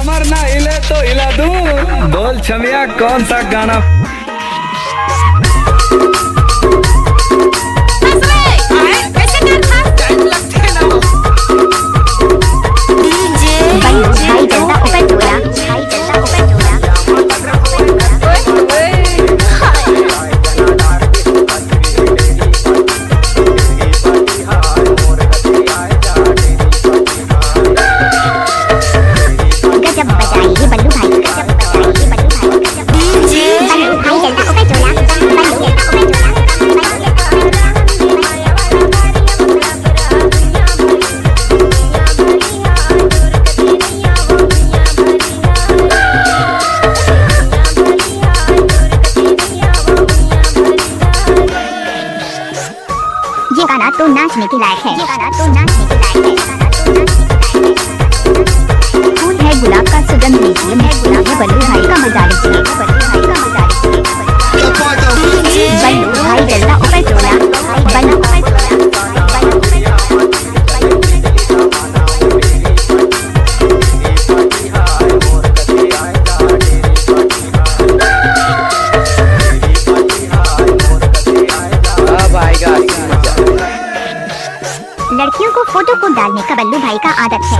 कमर ना हिले तो हिला दूं। बोल छमिया कौन सा गाना। ये गाना तो नाचने के लायक है। ये गाना तो नाचने के लायक है। फूल है गुलाब का सुगंध लीजिए, है गुलाब है बल्लू भाई का मजा लीजिए, बल्लू भाई का मजा लीजिए। बल्लू भाई डल्ला ऊपर टोला, बल्लू ऊपर टोला। लड़कियों को फोटो को डालने का बल्लू भाई का आदत है।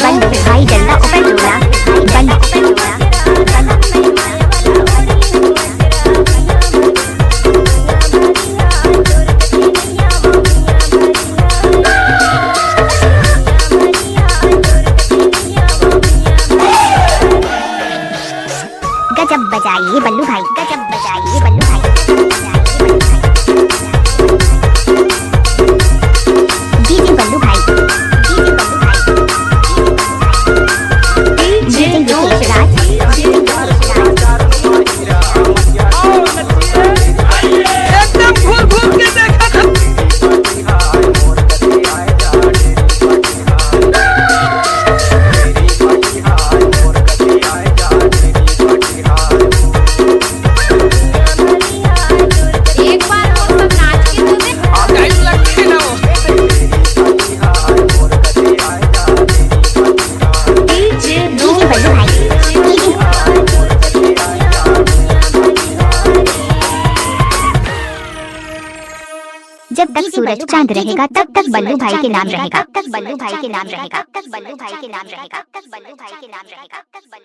बल्लू भाई डल्ला ऊपर टोला, बल्लू ऊपर टोला। गजब बजाइए बल्लू भाई, गजब बजाइए बल्लू भाई। डीजे बल्लू भाई, डीजे बल्लू भाई, डीजे योगेश राज। एकदम घूर घूर के देखा था। जब तक सूरज चांद रहेगा तब तक बल्लू भाई के नाम रहेगा, तब तक बल्लू भाई के नाम रहेगा, तब तक बल्लू भाई के नाम रहेगा, तब तक बल्लू भाई के नाम रहेगा।